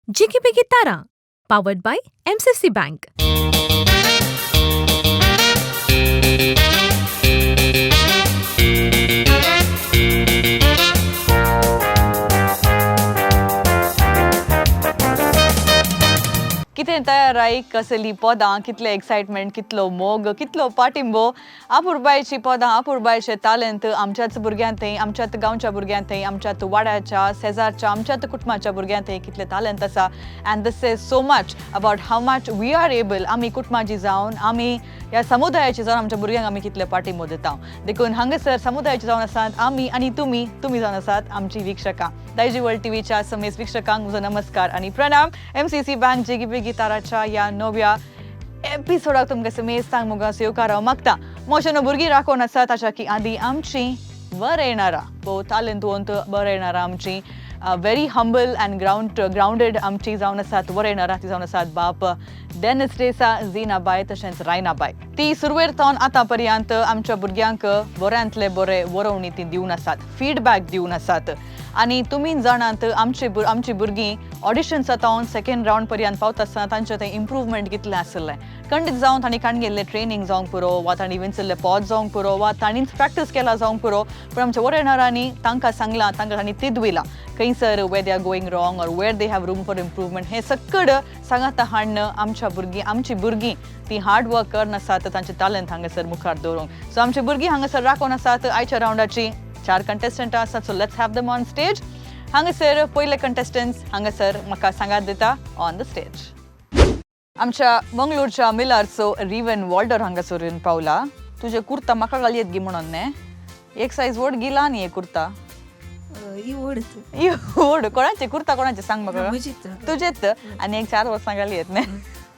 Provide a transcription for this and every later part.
Jiggy Tara, powered by MCFC Bank. कितें तयाराई कसली पदां कितले एक्साइटमेंट कितलो मोग कितलो पाटिंबो आपुरबायची पदां आपुरबायचे टॅलेंट आमच्याच भुरग्यांतय आमच्याच गांवच्या भुरग्यांतय आमच्याच वाड्याच्या शेजारच्या आमच्याच कुटुंबाच्या भुरग्यांतय कितले टॅलेंट आसा and this is so much about how much we are able आमी कुटुंबाची जावन आमी ह्या समुदायाची जावन आमच्या भुरग्यांक आमी कितले पाटिंबो दिता देखून हांगासर समुदायाची जावन आसात आमी आनी तुमी जावन आसात आमची वीक्षकां दायजी वर्ल्ड टीव्हीच्या समेस्त वीक्षकांक म्हजो नमस्कार आनी प्रणाम MCFC बँक जिगी ताराच्या ह्या नव्या एपिसोडाक तुमकां समेस्त सांग मुगास येवकार मागता मोशनो भुरगीं राखून आसात ताच्या की आदी आमची बरें येणारा पो तालंतवंत बरें येणारा आमची व्हेरी हंबल अँड ग्राउंडेड आमची जावन आसात बरें येणारा ती जावन आसात बाप डेनिस देसा झीनाबाय तशेंच रायनाबाय ती सुरवेर सावन आतां पर्यंत आमच्या भुरग्यांक बऱ्यांतले बरे वरवणी ती दिवन आसात फीडबॅक दिवन आसात आनी तुमी जाणात आमची भुरगीं ऑडिशन्स जावन सेकंड राउंड पर्यंत पावता आसतना तांचें तें इम्प्रूवमेंट कितलें आसलें खंडीत जावन तांणी गेल्लें ट्रेनींग जावंक पुरो वा तांणी विंचल्ले पॉज जावंक पुरो वा तांणीच प्रॅक्टीस केला जावंक पुरो पण आमच्या वर येणाऱ्यांनी तांकां सांगलां तांकां तांणी तिदविलां खंयसर where they are going wrong or where they have room for improvement हें सकड सांगात हाडणं आमची भुरगीं ती हार्ड वर्क करन आसात तांचे टॅलंट हांगासर मुखार दवरूंक सो आमची भुरगीं हांगासर राखून आसात आयच्या राउंडाची 4 कंटेस्टंट आसात so let's have them on stage हांगासर पयले कंटेस्टंट्स हांगासर म्हाका सांगात दिता ऑन द स्टेज आमच्या मंगळूरच्या मिलारचो रिवन वॉल्डर हांगासर येवन पावला तुजे कुर्ता म्हाका घालयत गी म्हणून न्ही एक सायज व्हड गेला न्ही हे कुर्ता व्हड कोणाचे कुर्ता कोणाचे सांग म्हाका तुजेच आनी एक 4 वर्सां घालयत न्ही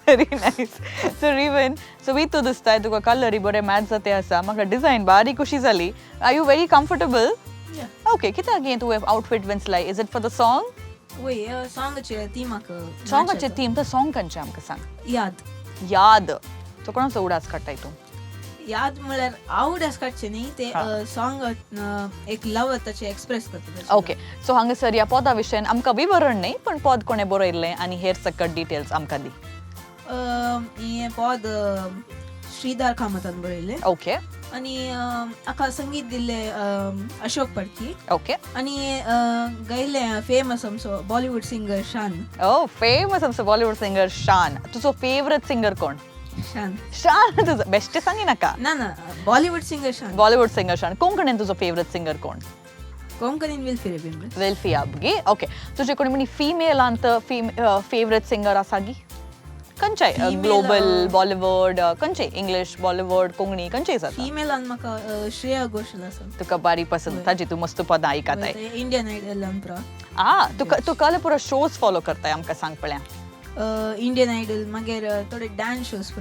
व्हेरी नायस सो रिवन सो वीत दिसताय तुका कलरी बरे मॅच जाते आसा म्हाका डिझायन बारी कशी जाली are you very comfortable okay कित्याक गे तुवें आउटफिट वेंचलाय is it for the song वय सॉंगाचे सॉंगाचे थीम तर सॉंग खंयचें आमकां सांग याद सो कोणाचो उडास काडटाय तूं याद म्हळ्यार आवडस काडचे न्ही ते सॉंग एक लव ताचे एक्सप्रेस करता ओके सो हांगासर ह्या पदा विशयन आमकां विवरण न्ही पण पद कोणें बरयल्लें आनी हेर सकट डिटेल्स आमकां दी हें पद श्रीधर कामतान बरयलें ओके आनी हाका संगीत दिल्लें अशोक पडकी ओके आनी गायलें फेमस आमचो बॉलिवूड सिंगर शान फेमस आमचो बॉलिवूड सिंगर शान तुजो फेवरेट सिंगर कोण शान तुजो बेश्टें सांगी नाका ना बॉलिवूड सिंगर शान कोंकणीन तुजो फेवरेट सिंगर कोण कोंकणीन वेल्फी आबगी ओके तुजे कोणी म्हणी फिमेलांत फेवरेट सिंगर आसा गी खंयचे ग्लोबल बॉलिवूड खंयचे इंग्लीश बॉलिवूड कोंकणी खंयचे आसा फिमेलान म्हाका श्रेया घोषाल आसा तुका बारी पसंद ताजी तू मस्त पदां आयकाताय इंडियन आयडल तुका कल पुरो शोज फॉलो करताय आमकां सांग पळया इंडियन आयडल मागीर थोडे डान्स शोज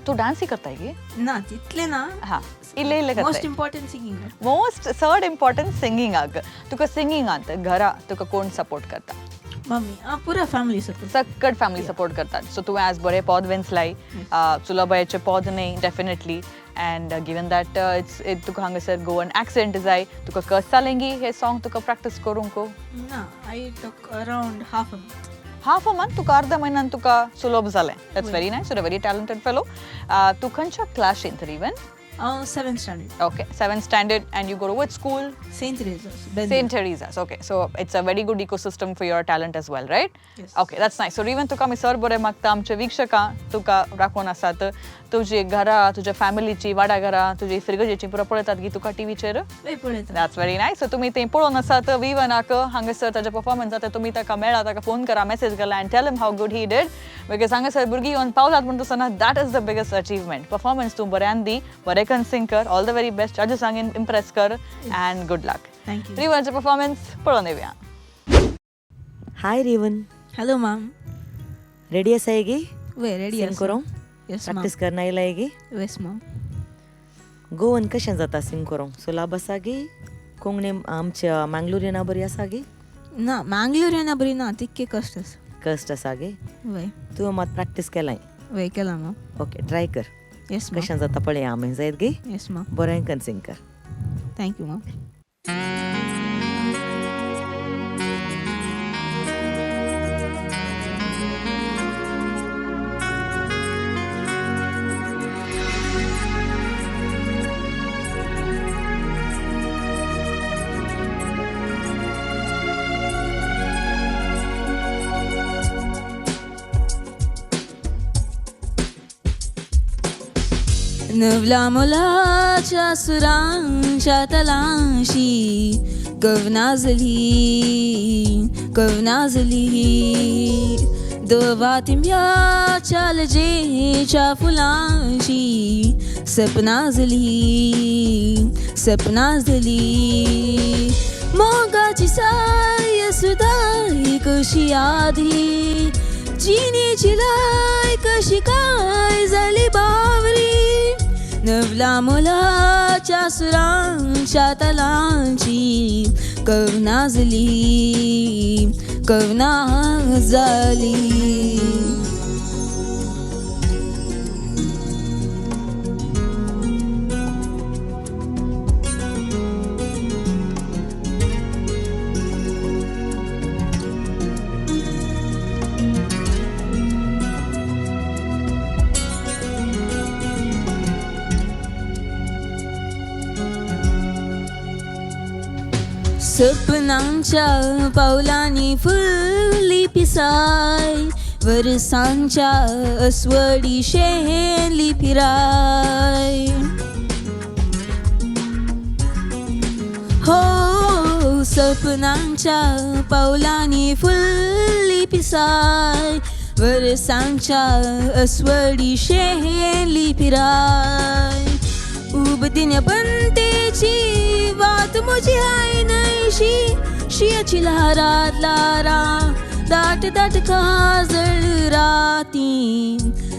तू डान्स करताय गे ना तितले ना हा इल्ले मोस्ट इम्पॉर्टंट सिंगिंग मोस्ट चड इम्पॉर्टंट सिंगिंगाक तुका सिंगिंगांत घरा तुका कोण सपोर्ट करता मम्मी पुरा फॅमिली सपोर्ट सकट फॅमिली सपोर्ट करतात सो तू आज बरे पद वेंचलाय चुलाबायचे पद न्ही definitely and given that it's तुका हांगासर गोवन एक्सेंट जाय तुका कस जालें गी हे सॉंग तुका प्रॅक्टीस करूंक ना I took around half a month तुका अर्ध्या म्हयन्यान तुका सुलभ जालें that's very nice you are very talented fellow तू खंयच्या क्लासीन तर even 7th standard. Okay, 7th standard, and you go to which school? St. Teresa's. St. Teresa's. Okay, so it's a very good ecosystem for your talent as well, right? Yes. Okay, that's nice. So Riven, Tuka me sir बरे मागता आमचे वीक्षकां तुका राखून आसात तुजी घरा तुज्या फॅमिलीची वाडा घरा तुजी फ्रिगजेची पुरो पळयतात गी तुका टीव्हीचेर पळयतात दॅट्स व्हेरी नायस सो तुमी तें पळोवन आसात विवनाक हांगासर ताचे परफॉर्मन्स जाता तुमी ताका मेळा ताका फोन करा मेसेज करा and tell him how good he did because हांगासर भुरगीं येवन पावलात म्हणटा आसतना that is the biggest achievement performance तूं बऱ्यान दी बरें कन्सिंग कर ऑल द व्हेरी बेस्ट जजेसांक इम्प्रेस कर अँड गुड लक थँक्यू रिवनचे परफॉर्मन्स पळोवन येवया hi Rivan hello ma'am ready आसा गी वे रेडी सिंग करूं प्रॅक्टीस करना आयला गी येस मॅम गोवन कशें जाता सिंग करूं सुलाभ आसा गी कोंकणी आमच्या मंगळूरियना बरी आसा गी ना मंगळूरियना बरी ना तितके कस्ट आसा गी वय तुवें मात प्रॅक्टीस केलाय वय केला मॅम ओके ट्राय कर येस कशें जाता पळया आमी जायत गी येस मॅम बरें करून सिंग कर थँक्यू मॅम नवला मुलाच्या सुरांच्या तलाशी कवनाजली दोवा तिंब्याच्या लजेच्या फुलांची सपनाजली मोगाची साय सुद्धा कशी आधी जिनीची लाय कशी काय झाली बावरी नवला मुलाच्या सुरांच्या तलांची कवनाजली सपनांच्या पावलांनी फुलली पिसाय वर्सांच्या अस्वडी शेली फिराय हो सपनांच्या पावलांनी फुलली पिसाय वर्सांच्या अस्वडी शेली फिराय उबदिन्या पंतेची वात म्हजी हाय नैशी शियाची लहारात लारा दाट काजळ राती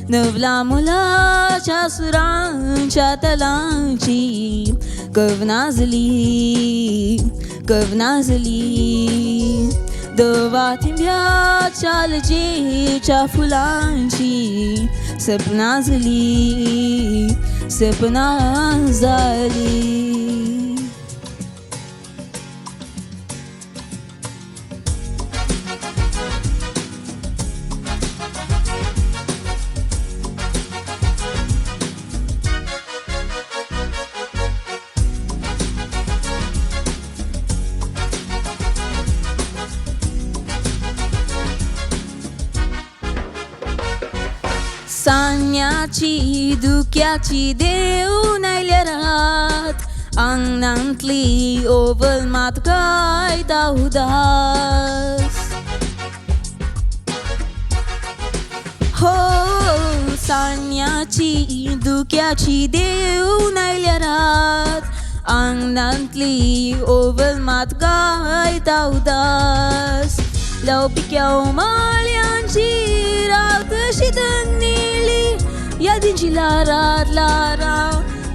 नवला मुलाच्या सुरांच्या तलांची कवनाजली दोवा थिंब्याच्या लजेच्या फुलांची सपनाजली सान्याची दुख्याची देऊन आयल्या रात अंगणांतली ओवल मात काय उदास हो सान्याची दुख्याची देऊन आयल्या रात अंगणांतली ओवल मात काय उदास लवपिक्या माळ्यांची रात कशी दंगली यादींची लारा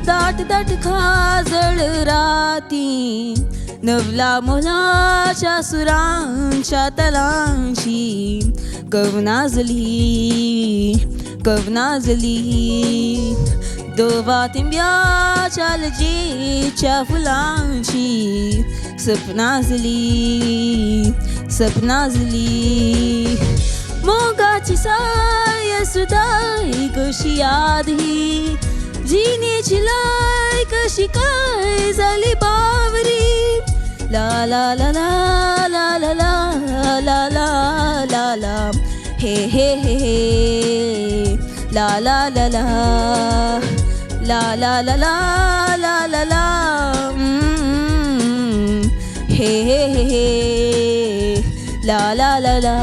दाट खाजळ राती नवला मुलाच्या सुरांच्या तलांची कवनाजली दोवा तिंब्याच्या लजेच्या फुलांची सपनाजली मोगाची साय सुद्धा कशी आधी जिनीची लाय कशी काय झाली बावरी ला ला ला ला ला ला ला ला ला ला ला हे हे हे हे ला ला ला ला ला ला ला ला ला ला ला हे हे हे हे ला ला ला ला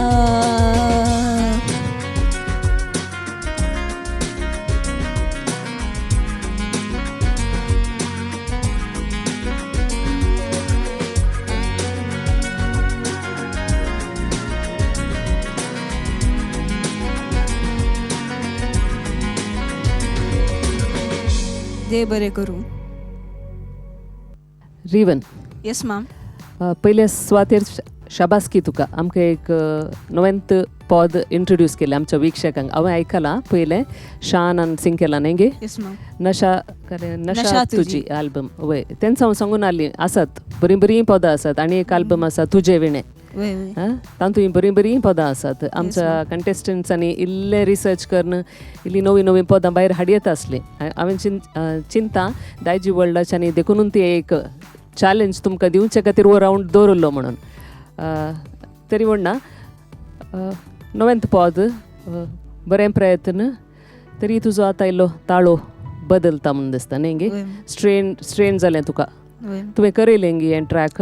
दे बरे करू रिवन येस मॅम पहिले स्वातेर शाबासकी तुका आमकां एक नवेंत पद इंट्रोड्यूस केलें आमच्या विक्षकांक हांवें आयकलां पयलें शान आनी सिंग केलां न्ही गे येस मॅम नशा तुजी आल्बम वय तेंच हांव सांगून आसली आसात बरीं पदां आसात आनी एक आल्बम आसा तुजे विणे तातूंत बरीं पदां आसात आमच्या कंटेस्टंट्सांनी इल्लें रिसर्च करून इल्लीं नवीं पदां भायर हाडयत आसलीं हांवें चिंता दायजी वर्ल्डाच्यांनी देखून ती एक चॅलेंज तुमकां दिवचे खातीर वो रावंड दवरलो म्हणून तरी म्हणना नवेंत पद बरें प्रयत्न तरी तुजो आतां इल्लो ताळो बदलता म्हणून दिसता न्ही गे वय स्ट्रेन जालें तुका वय तुवें करेलें गी हें ट्रॅक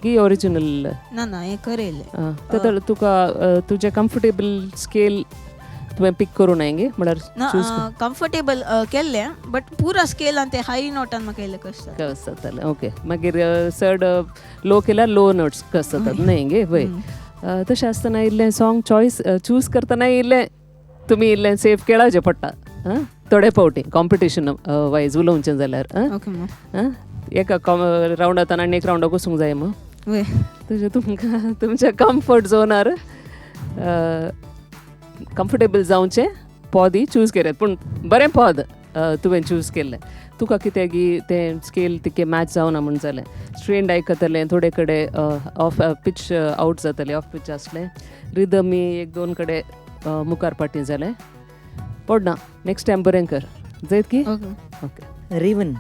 की ओरिजिनल ना हें करेल तर तुका तुजें कम्फर्टेबल स्केल तुवें पिक करूं ना गे म्हळ्यार ना कम्फर्टेबल केल्लें बट पुरा स्केलान ते हाय नोटान म्हाका येयलें कशें कस जातालें ओके मागीर चड लो केल्यार लो नोट्स कस जातात न्ही गे वय तशें आसतना इल्लें सॉंग चॉयस चूज करतना इल्लें तुमी इल्लें सेफ केळाचें पडटा थोडे फावटी कॉम्पिटिशन वायज उलोवचें जाल्यार ओके मॅम एका रावंडांतल्यान आनी एक रावंडाक वचूंक जाय मग वय तुजें तुमकां तुमच्या कम्फर्ट झोनार कम्फर्टेबल जावचें पदूय चूज केल्यात पूण बरें पद तुवें चूज केल्लें तुका कित्याक तें स्केल तिके मॅच जावना म्हण जालें स्ट्रेंड आयकतलें थोडे कडेन ऑफ पिच आउट जातलें ऑफ पिच आसलें रिदमी एक दोन कडेन मुखार पाटी जालें पडना नेक्स्ट टायम बरें कर जायत की ओके ओके रिवन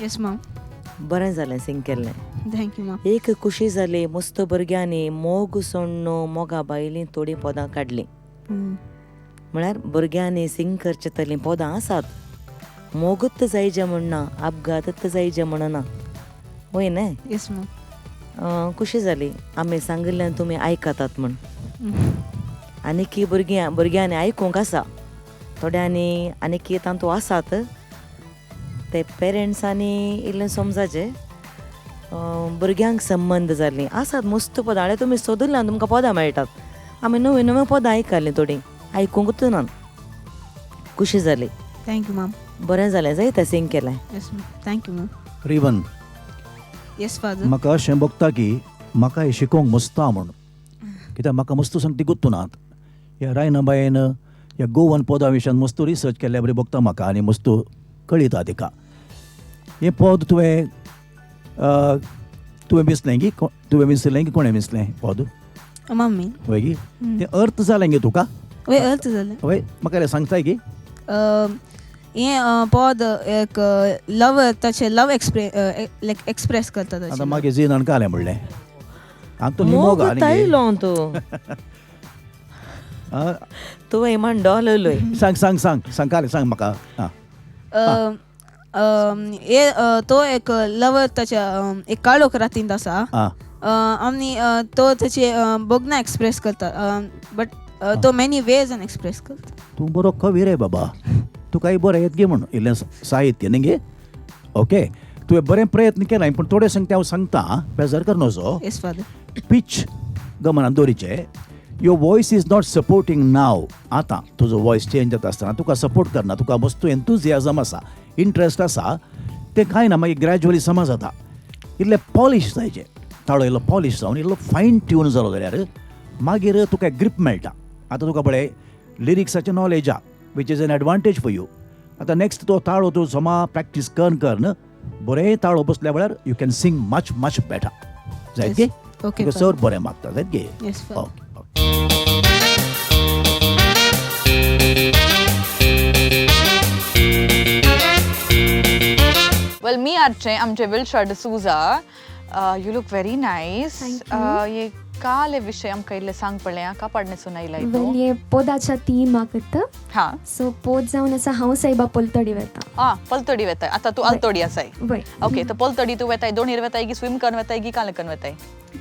येस मॅम बरें जालें सिंग केल्लें थँक्यू मॅम एक खुशी जाली मस्त भुरग्यांनी मोग सोण्णो मोगा बायलीं थोडीं पदां काडलीं म्हळ्यार भुरग्यांनी सिंग करचें तलीं पदां आसात मोगूच जायचें म्हणना अपघातच जायचें म्हणना वय न्हय येस मॅम खुशी जाली आमी सांगिल्लें तुमी आयकतात म्हण आनीक भुरग्यांनी आयकूंक आसा थोड्यांनी आनीक तांतू आसात ते पेरंट्सांनी इल्लें समजाचें भुरग्यांक संबंद जालीं आसात मस्त पदां आनी तुमी सोदुल्ल्यान तुमकां पदां मेळटात आमी नवीं नवीं पदां आयकलीं थोडीं आयकूंकूच ना खुशी जाली थँक्यू मॅम बरें जालें जायतें सिंग केलें yes ma'am thank you ma'am Rivan yes father म्हाका अशें भोगता की म्हाका हें शिकोवंक मस्त म्हूण कित्याक म्हाका मस्त सांगती गुत्तुनात ह्या रायनाबायेन ह्या गोवन पदा विशयान मस्त रिसर्च केल्ल्या बरी भोगता म्हाका आनी मस्त कळिता तिका हें पद तुवें विसलें की तुवें विसरलें की कोणें विसलें पद मम्मी वय गी तें अर्थ जालें गे तुका वय अर्थ जालें वय म्हाका हें सांगताय की हें पद एक लव ताचे लव एक्सप्रेस करता आतां तशें मागीर जिनान कालें म्हणलें हांव तो मोग मोग आनी तायलो तूं तुवें इमान डॉललोय सांग सांग सांग सांग कालें सांग म्हाका आं तो एक लवर ताच्या एक काळोख रातींत आसा आं आनी तो ताचे बोगना एक्सप्रेस करता बट तो मेनी वेज एन एक्सप्रेस करता तूं बरो कवी रे बाबा तुकाय बरें येत गे म्हण इल्लें साहित्य न्ही गे ओके तुवें बरें प्रयत्न केलाय पूण थोडे सांगता हांव सांगता बेजार कर नजो येस फादर पिच गमनान दवरीचें your voice is not supporting now आतां तुजो वॉयस चेंज जाता आसतना तुका सपोर्ट करना तुका मस्त एन्थुजियाजम आसा इंट्रस्ट आसा तें कांय ना मागीर ग्रॅज्युअली समज जाता इल्लें पॉलिश जायचें ताळो इल्लो पॉलिश जावन इल्लो फायन ट्यून जालो जाल्यार मागीर तुका ग्रीप मेळटा आतां तुका पळय लिरिक्साचें नॉलेज आहा which is an advantage for you आतां नेक्स्ट तो ताळो तूं समा प्रॅक्टीस कर न्हय बरें ताळो बसल्या वेळार you can sing much much better जायत गे ओके सर बरें मागता जायत गे येस फादर ओके वेल मी आजचे आमचे Wilsha D'Souza you look very nice ये काले विषय आमकां इल्ले सांग पडलें का पाडणे सुनायलाय वेल ये पोदाच्या तीन मागता हा सो पोद जावन आसा हांव सायबा पलतडी वेता पलतडी वेताय आतां तूं अल्तोडी आसाय वय ओके तर पलतडी तूं वेताय दोणीर वेताय की स्विम करन वेताय की काले करन वेताय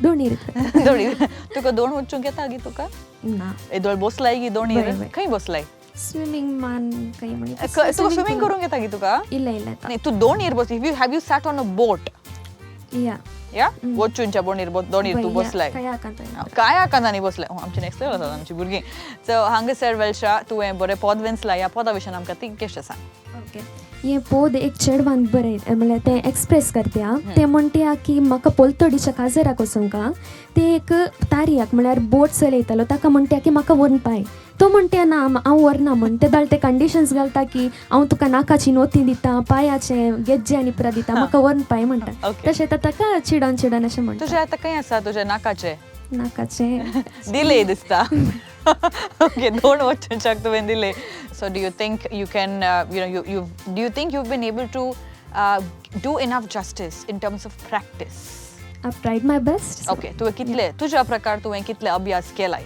दोनीर दोणीर तुका दोन वचूंक येता गी तुका ना एदोळ बसलाय की दोणीर वय, वय. खंय बसलाय स्विमींग मान काही म्हणे तुका स्विमिंग करूंक येता गी तुका इल्ला इल्ला नाही तू दोणीर बस have you sat on a boat yeah yeah वचूंच्या दोणीर तू बसलाय काय आकांत काय आकांतांनी बसलाय आमची नेक्स्ट लेवल आसा आमची भुरगीं सो हांगासर वेल्शा तुवें बरें पद वेंचलां ह्या पदा विशयान आमकां ती कशें सांग ओके ये पोद एक चेडवान बरें म्हणल्यार तें एक्सप्रेस करत्या ते म्हणटा की म्हाका पोलतडीच्या काजराक वचोंका ते एक तारयाक म्हळ्यार बोट चलयतालो ताका म्हणटा की म्हाका व्हरून पाय तो म्हणटा ना हांव व्हरना म्हण ते दाळ ते कंडिशन्स घालता की हांव तुका नाकाची नोती दिता पांयाचे गेज्जे आनी पुरा दिता म्हाका व्हरून पाय म्हणटा तशें ताका चिडन चिडन अशें म्हणटा तुजें आतां खंय आसा तुजें नाकाचें नाकाचे दिले दिसता ओके दोन वचूंच्याक तुवें दिले so do you think you can you do you think you been able to do enough justice in terms of practice I tried my best okay तुवें कितले तुज्या प्रकार तुवें कितले अभ्यास केलाय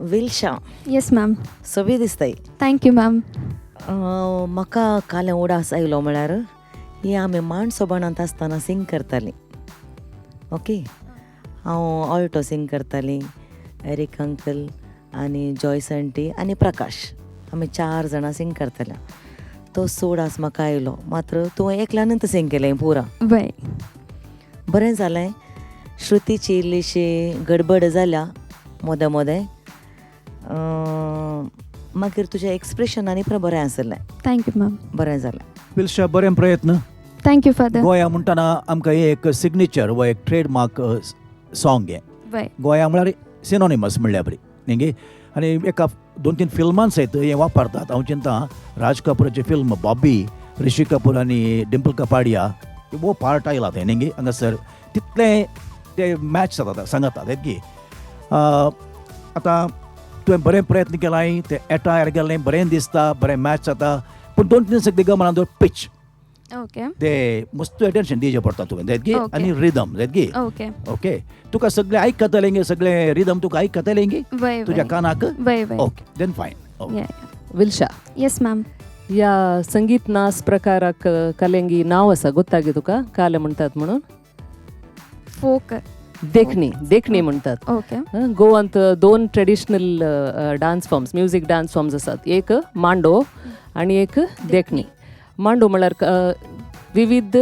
विल्शा येस मॅम सवी दिसताय. Thank you ma'am. म्हाका काले उडास आयलो म्हळ्यार ही आमी माणसो बनांत आसतना सिंग करतालीं. ओके, हांव ऑल्टो सिंग करतालीं, एरिक अंकल आनी जॉयस आंटी आनी प्रकाश, आमी 4 जाणां सिंग करतालीं. तो सोडास म्हाका आयलो, मात्र तुवें एकल्यानंत सिंग केलें पुरा. वय बरें जालें. श्रुतीची इल्लीशी गडबड जाल्या मोदें मोदें, मागीर तुजें एक्सप्रेशनांनी बरें आसलें. Thank you ma'am. बरें जालें. विल्शा बरें प्रयत्न. Thank you father. गोंया म्हणटाना आमकां हे एक सिग्नेचर व एक ट्रेडमार्क सॉंग हें. वय गोंया म्हळ्यार सिनोनिमस म्हणल्या बरी न्ही. आनी एका 2-3 फिल्मां सयत हें वापरतात. हांव चिंता राज कपूराची फिल्म बॉबी, ऋषी कपूर आनी डिंपल कपाडिया वो पार्ट आयला थंय न्ही हांगासर. तितलें ते मॅच जाता सांगतात की आतां तुवें बरें प्रयत्न केलाय, तें एटायर गेलें बरें दिसता, बरें मॅच जाता. पूण 2 दीस एकदा गमनान पिच ओके ते मस्त अटेंशन दिवचें पडटा तुवें जायत की. Okay. आनी रिदम जायत की. ओके ओके, तुका सगळें आयकतलें गे, सगळें रिदम तुका आयकतलें गे वय तुज्या कानाक. वय वय ओके देन फायन. ವಿಲ್ಶಾ, येस मॅम. या संगीत नाच प्रकाराक कलेंगी नाव आसा ಗೊತ್ತಾಗಿ तुका काले म्हणटात म्हणून? फोक. देखणी म्हणटात. ओके गोवांत 2 traditional dance forms, music dance forms आसात. एक मांडो आणि एक देखणी. मांडो म्हळ्यार विविध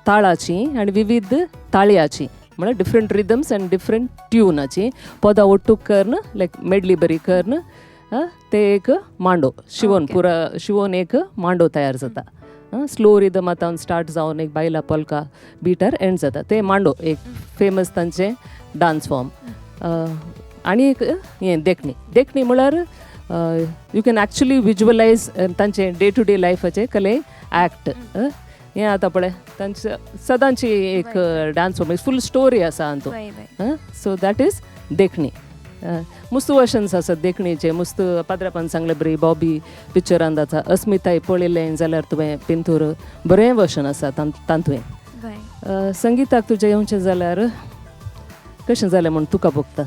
ताळाची आणि विविध ताळयाची, म्हळ्यार डिफरंट रिदम्स अँड डिफरंट ट्यूनाची पदां ओट्टूक करन, लायक मेडली बरी करन ते एक मांडो शिवोन पुरा शिवोन एक मांडो तयार जाता. स्लो रिदमांतल्यान स्टार्ट जावन एक बायला पोल्का बिटार एंड जाता. ते मांडो एक फेमस तांचे डान्स फॉर्म. आनी एक हें देखणी म्हळ्यार यू कॅन एक्चुली विज्युअलायज तांचे डे टू डे लायफाचे कले ॲक्ट. हें आतां पळय तांचे सदांची एक डान्स फॉर्म, फूल स्टोरी आसा हातूंत. सो दॅट इज देखणी. मुस्त वर्शन्स आसात देखणीचे. मुस्त पाद्रापान सांगलें बरी बॉबी पिक्चरांत आसा. अस्मिताय पळयलें जाल्यार तुवें पिंतूर बरें वर्शन आसा तांतुवें. संगीताक तुजें येवचें जाल्यार कशें जालें म्हूण तुका भोगता?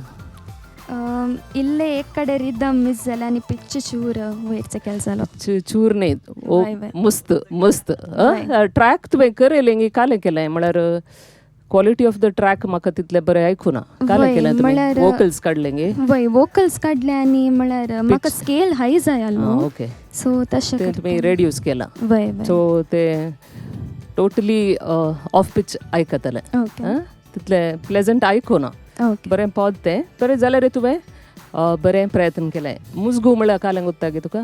इल्ले एक कडेन रिदम मिस जालें आनी पिच्च चूर वयरचो केल जालो. चूर न्ही. ओ वय. मस्त मस्त. ट्रॅक तुवें करेलें कालें केलें म्हळ्यार क्वॉलिटी ऑफ द ट्रॅक म्हाका तितलें बरें आयकूं ना. कालें केलें तुवें? वोकल्स काडलें गे? वय वोकल्स काडले आनी म्हळ्यार म्हाका स्केल हाय जाय आसलो. ओके, सो तशें ते तुवें रेड्यूस केला. वय सो ते टोटली ऑफ पिच आयकतलें. ओके तितलें प्लेजंट आयकूं ना. ओके बरें पद तें बरें जाल्यार रे तुवें बरें प्रयत्न केलें. मुजगू म्हळ्यार कालें उत्ता गे तुका?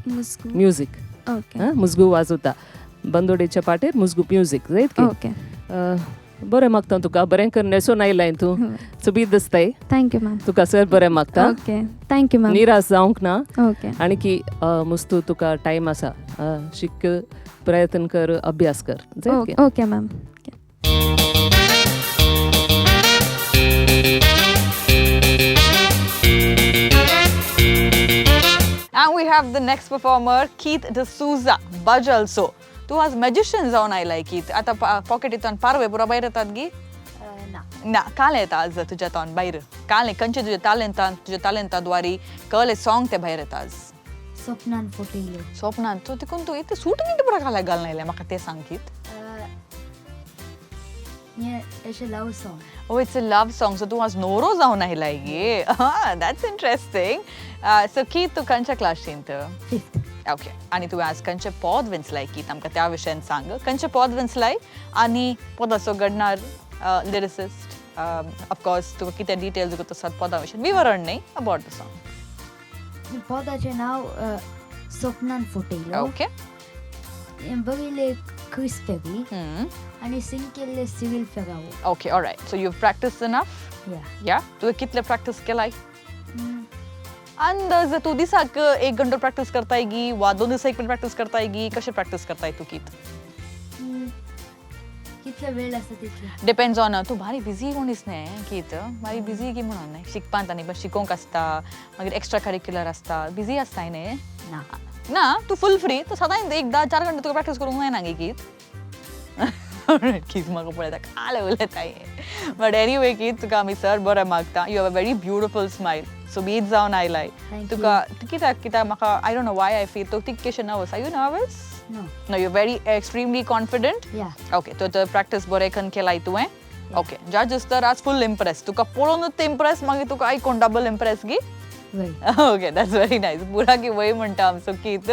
मुस्कू. म्युजीक. ओके मुजगू वाजोवता बंदोडेच्या पाटेर मुजगू म्युजीक जायत की. ओके बरें मागता तुका. बरें कर न्हेसून आयलाय तूं. सुबीत दिसताय थँक्यू मॅम. तुका सर बरें मागता. Okay thank you ma'am. निराश जावंक ना. ओके आनी की मुस्तू तुका टायम आसा. शिक, प्रयत्न कर, अभ्यास कर जायत की. Okay ma'am. And we have the next performer, Keith D'Souza, Budge also. तू आज मॅजिशियन जावन आयलाय कीत. आता पॉकेटींतल्यान पारवे पुरो भायर येतात गी? ना. काल येता आज तुज्या तोंड भायर? काल खंयचे तुज्या टॅलंटाद्वारे कळले सॉंग ते भायर येता आज? स्वप्नान फुटिल्ल्यो. स्वप्नान तू देखून तू इतले सूट नीट पुरो घालाय घालून आयले म्हाका ते सांग कीत. अशें love song. Oh, it's a love song. So तू आज नोरो जावन आयलाय गे. That's interesting. So Keith तू खंयच्या क्लासींत? 5th. ओके. आनी तुवें आज खंयचे पद विंचलाय कीत आमकां त्या विशयान सांग. खंयचे पद विंचलाय आनी पदाचो घडणार लिरिसिस्ट. ऑफकोर्स तुका कितें डिटेल्स दिता आसात पदा विशयी विवरण न्ही अबाउट द सॉंग. पदाचें नांव स्वप्नान फुटिल्ल्यो. ओके. बगयले क्रिस पेरी आनी सिंग केल्ले सिवील फेरावो. Okay, alright. So you practice enough? Yeah. तुवें कितले प्रॅक्टिस केलाय? अंदाज तू दिसाक 1 घंटो प्रॅक्टिस करताय गी वा 2 दिसाक प्रॅक्टिस करताय गी? कशें प्रॅक्टिस करताय तू कीत? कितले वेळ आसा तितले. Depends on. तू भारी बिझी कोणीस न्ही कीत. भारी बिझी गी म्हणून न्ही. शिकपांत आनी पण शिकोवंक आसता, मागीर एक्स्ट्रा करिक्युलर आसता. बिझी आसताय न्ही? ना. ना, तू फुल फ्री. तू सदां एकदा 4 घंटे तुका प्रॅक्टिस करूंक जायना गे कीत. कीत म्हाका पळयता काले उलयताय बट एनीवे कीत तुका आमी सर बरें मागता you have a very beautiful smile so बीच जावन आयलाय तुका कित्याक म्हाका I don't know why I feel तो कितकेशें nervous are you nervous no you very extremely confident okay तो प्रॅक्टीस बरें करून केलाय तुवें ओके जजीस तर आज फुल इम्प्रेस तुका पळोवनूच इम्प्रेस मागीर तुका आयकून डबल इम्प्रेस गी ओके दॅट्स व्हेरी नायस पुरा की वय म्हणटा आमचो कीत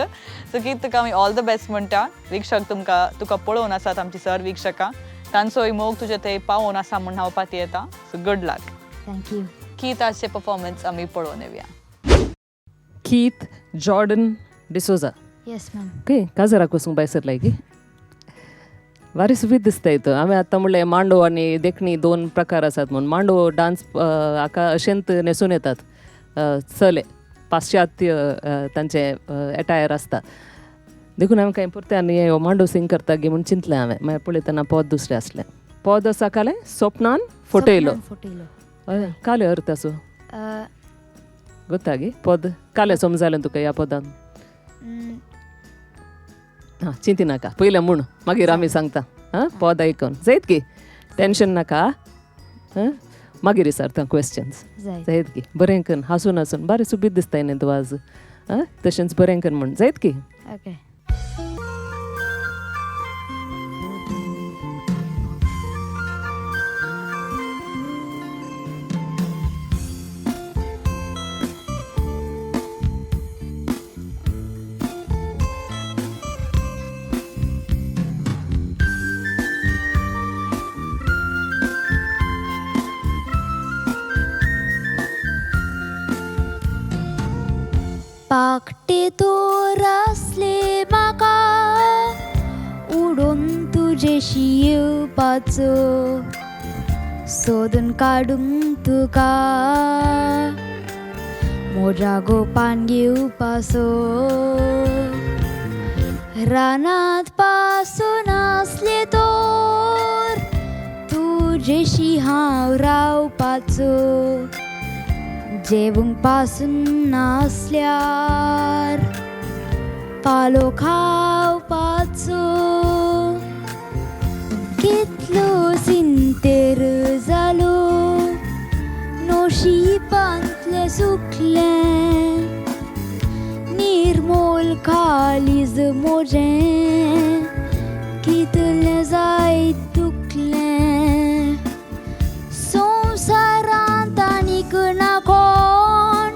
सो कीत तुका आमी ऑल द बेस्ट म्हणटा विक्षक तुका पळोवन आसात आमची सर विक्षकां तांचोय मोग तुजे थंय पावोन आसा म्हूण हांव पाती येता सो गुड लक थँक्यू कीत आजचे परफॉर्मन्स आमी पळोवन येवया Keith Jordan D'Souza yes ma'am okay काजराक वचूंक बाय सरलाय की वारी सुबीत दिसता इथं आमी आतां म्हणलें मांडो आनी देखणी 2 प्रकार आसात म्हणून मांडो डान्स हाका अशेंत न्हेसून येतात चले पाश्चात्य तांचे एटायर आसता देखून हांवें कांय पुरत्यान हो मांडो सिंग करता गे म्हूण चिंतलें हांवें मागीर पळयतना पद दुसरें असलें पद आसा काले स्वप्नान फोटयलो काले अर्थ आसो ಗೊತ್ತಾಗಿ ಪದ ಕಾಲೆ समजालें तुका ह्या पदान हां चिंती नाका पयलें म्हूण मागीर आमी सांगता हां पद आयकून जायत की टेन्शन नाका हां मागीर विचारता क्वेश्चन्स जायत की बरें करून हांसून हांसून बरें सुबीत दिसताय न्ही तूं आज हां तशेंच बरें करून म्हण जायत की ओके पाकटे तोर आसले म्हाका उडोवन तुजेशी येवपाचो सोदून काडूंक तुका म्हज्या गोपान घेवपाचो रानांत पासून आसले तोर तुजेशी हांव रावपाचो जेवूंक पासून नासल्यार पालो खावपाचो कितलो सिंतेर जालो नोशीबांतलें सुकलें निर्मोल काळीज मोजें कितलें जायत दुखलें संवसारांत आनीक ना कोण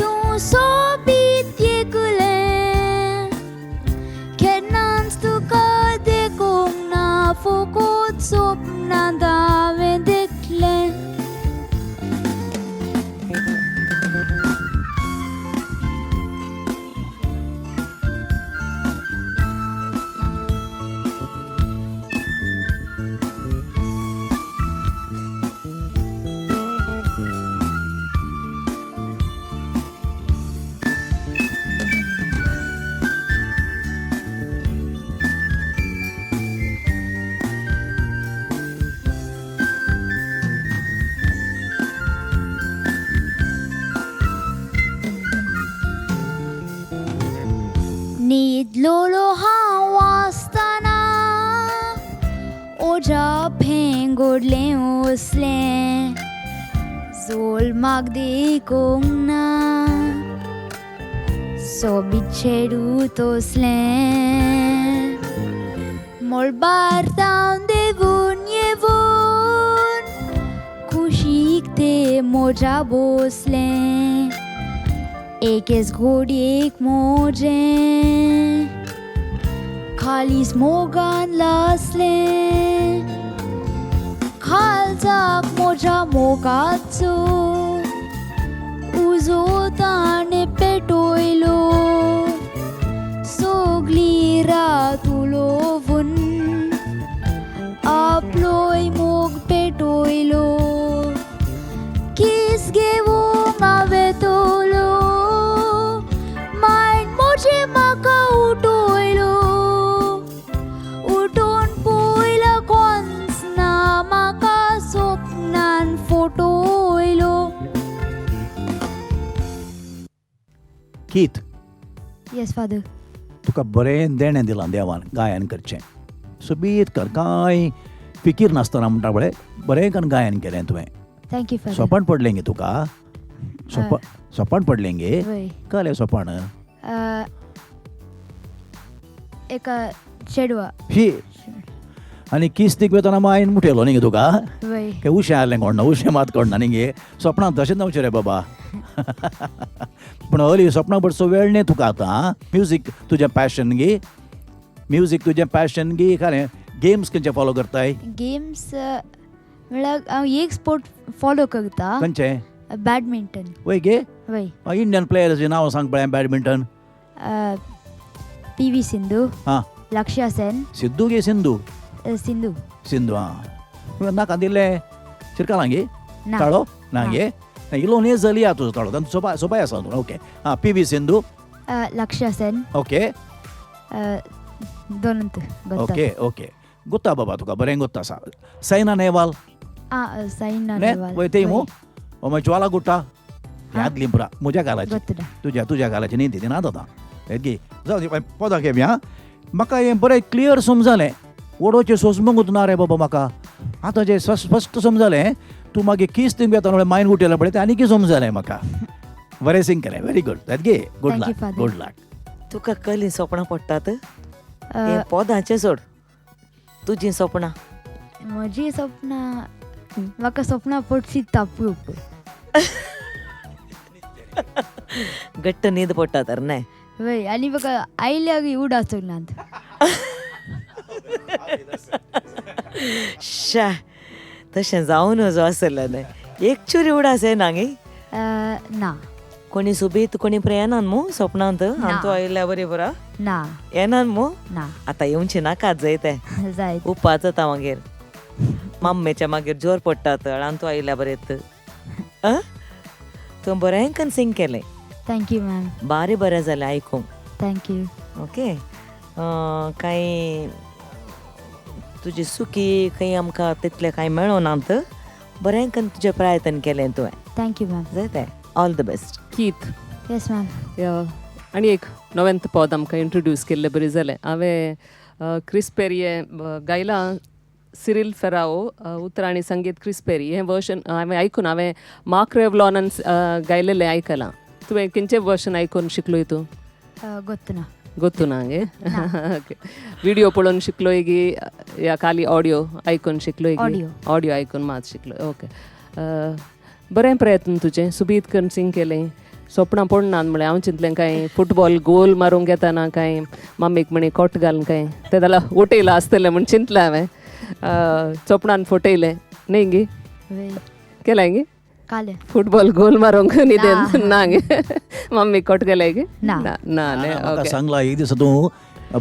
तूं सोबीत एकलें केन्नाच तुका देखूंक ना फकत स्वप्नांत हांवें देखलें न्हिदलोलो हांव आसतना ओजा फेंगोडलें वसलें जोल म्हाक देखूंक ना सोबीत चेडूं तसलें मोळबार जावन देवून येवून कुशीक ते मोजा बसलें एकेच घोडयेक मोजें खालीच मोगान लासलें खालचाक मोज्या मोगाचो उजो ताणें पेटयलो सगळी रात उलोवून आपलोय मोग पेटयलो किस घेवूंक हांवें तोलो म्हाका उठयलो उठून पयलो कोणच ना म्हाका स्वप्नान फोटयलो कीत येस फादर तुका बरें देणें दिलां देवान गायन करचें सुबीत कर कांय फिकीर नासतना म्हणटा पळय बरें करून गायन केलें तुवें थँक्यू फादर सोपान पडलें गे तुका सोपान पडलें गे वय कळ्ळें सोपान एका चेडवा ही आनी किस्तीक वेतना मायन मुठयलो न्ही गे तुका वय के उशें आहलें कोणना उशें मात कोणना न्ही गे सपनांत तशें नवचें रे बाबा पूण हली सपनां बडसो वेळ न्ही तुका आतां म्युजीक तुजें पॅशन गे म्युजीक तुजें पॅशन गे खरें गेम्स खंयचे फॉलो करताय गेम्स म्हळ्यार हांव एक स्पोर्ट फॉलो करता खंयचे बॅडमिंटन वय गे वय इंडियन प्लेयर्स नांव सांग पळय बॅडमिंटन PV सिंधू हां लक्ष्या सेन सिद्धू गे सिंधू सिंधू सिंधू हां नाका दिल्ले चिरकालां गे ना ताळो ना गे इलो नेस जाली आहा तुजो ताळो सोपाय आसा तूं ओके हां PV सिंधू लक्ष्या Sen okay दोनंत okay okay Gutta बाबा तुका बरें गुत्ता आसा सायना नेहवाल साईना ने वय तेय मू ओ मागीर ज्वाला गुट्टा यादली पुरा म्हज्या कालाची ಗೊತ್ತಿಲ್ಲ तुज्या कालाची न्ही ती ना जाता एगे जाऊ पोदा केमी हां म्हाका हें बरें क्लियर समजलें ओडोचें सोसमंगूत ना रे बाबा म्हाका आतां जें स्पश्ट समजलें तूं मागीर किस थिंग येता मायंड गुटयलें पळय तें आनीक समजलें म्हाका बरें सिंग केलें व्हेरी गूड दॅट गे good Thank you, luck Father. Good luck तुका कसलीं सपनां पडटात हे पोदांचें सोड तुजीं सपनां म्हजी सपनां म्हाका सपनां पडची तापूप घट्ट न्हीद पडटा तर न्हय वय आनी म्हाका आयल्यार उडाचो नात शा तशें जावन जो आसलें न्हय एक चुरी उडास येना गे ना कोणी सुबीत कोणी प्रेयनान मू सपनांत आनी तूं आयल्या बरी बरा ना येनान मू ना आतां येवचें नाकात जाय तें जाय उपास जाता मागीर मम्मेच्या मागीर जोर पडटा तर आनी तूं आयल्या बरें तूं बरें करून सिंग केलें थँक्यू मॅम बारी बरें जालें आयकूंक थँक्यू ओके कांय तुजी सुखी खंय आमकां तितलें कांय मेळोनात बरें करून तुजें प्रयत्न केलें तुवें थँक्यू मॅम जाय तें ऑल द बेस्ट कीत येस मॅम आनी एक नवेंत पद आमकां इंट्रोड्यूस केल्लें बरें जालें हांवें क्रिस पेरी गायलां सिरील फेराओ उतर आनी संगीत क्रिस पेरी हें वर्शन हांवें आयकून हांवें मार्क रेवलॉनान गायलेलें आयकलां तुवें खंयचें वर्शन आयकून शिकलोय तूं ಗೊತ್ತುನಾ ಗೊತ್ತು ನಂಗೆ ಓಕೆ ವಿಡಿಯೋ पळोवन शिकलोय गी या खाली ऑडियो आयकून शिकलोय गी ऑडियो आयकून मात शिकलोय ओके बरें प्रयत्न तुजें सुबीत करून सिंग केलें सपनां पडनात म्हळ्यार हांव चिंतलें काय फुटबॉल गोल मारूंक येताना काय मम्मीक म्हणे कोट घालून काय तें जाल्यार फटयलां आसतलें म्हण चिंतलें हांवें सपनान फटयलें न्ही गी केलें गी काले फुटबॉल गोल मारूंक न्ही ना गे मम्मी कोट गेले गे ना ना म्हाका सांगला एक दीस तूं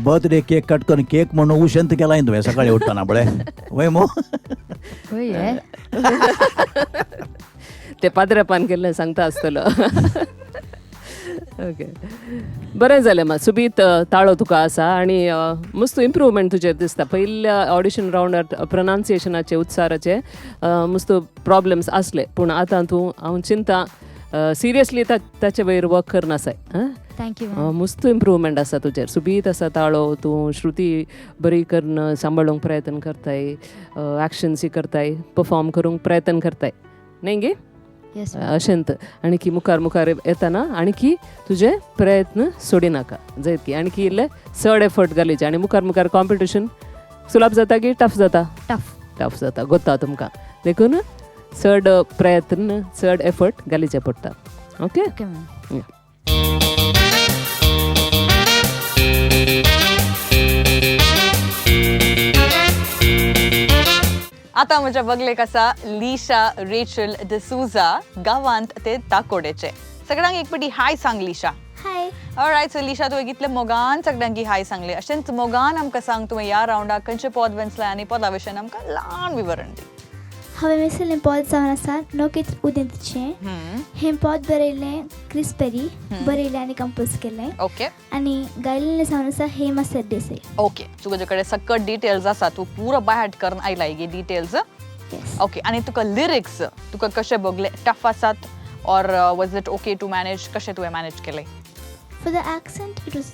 बर्थडे केक कट करून केक म्हणून उशेंत केलाय तुवें सकाळी उठताना पळय वय मो होय ते पाद्रेपान केल्लें सांगता आसतलो ओके बरें जालें मा सुबीत ताळो तुका आसा आनी मस्त इम्प्रूवमेंट तुजेर दिसता पयल्या ऑडिशन रावंडार प्रनावन्सिएशनाचे उच्चाराचे मस्त प्रॉब्लेम्स आसले पूण आतां तूं हांव चिंता सिरियसली ताचे वयर वर्क करन आसाय थँक्यू मस्त इम्प्रूवमेंट आसा तुजेर सुबीत आसा ताळो तूं श्रुती बरी करून सांबाळूंक प्रयत्न करताय एक्शन्सूय करताय परफॉर्म करूंक प्रयत्न करताय न्ही गे अशेंत आनी की मुखार मुखार येताना आनी की तुजे प्रयत्न सोडिनाका जायत की आनी की इल्ले चड एफर्ट घालीचे आनी मुखार मुखार कॉम्पिटिशन सुलभ जाता की टफ जाता टफ जाता गोत्ता तुमकां देखून चड प्रयत्न चड एफर्ट घालीचे पडटा ओके ओके मॅम आता म्हज्या बगलेक आसा लिशा रेचल डिसूजा गांवांत ते ताकोडेचे सगळ्यांक एक पटी हाय सांग लिशा हाय ऑलराइट सो लिशा तुवें कितले मोगान सगळ्यांक हाय सांगले अशेंच मोगान आमकां सांग तुवें ह्या रावंडाक खंयचे पद वेंचलें आनी पदा विशयन आमकां ल्हान विवरण दी हांवें वेंचलेलें पद जावन आसा नोकेत उदेंतचें हें पद बरयलें क्रिस पेरी बरयलें आनी कंपोज केलें ओके आनी गायलेलें जावन आसा हेमा सरदेसाई ओके तुजे कडेन सकट डिटेल्स आसा तूं पुरो बाय हार्ट करून आयला गे डिटेल्स ओके आनी तुका लिरिक्स तुका कशे बगले टफ आसात or was it okay to manage कशें तुवें मॅनेज केलें for the accent it was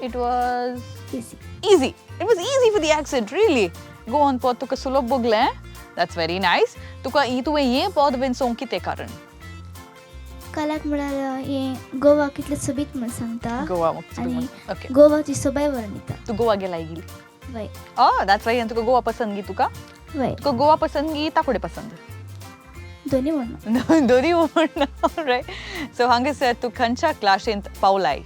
It was easy. easy. It was easy for the accent, really. Goan pod tuka sulab bogle. That's very nice. Tuka तुवें ये pod bin सोंग किते कारण? कालाक म्हळ्यार हें गोवा कितलें सोबीत म्हण सांगता गोवा आनी Okay. गोवाची सोबाय बरोवन दिता तू गोवा गेलाय गेली. वय Oh, that's right. तुका गोवा पसंद तुका? वय तुका गोवा पसंद ताकोडे पसंद? दोनी म्हणून दोनी म्हण. Right. So हांगासर तू खंयच्या क्लासींत पावलाय?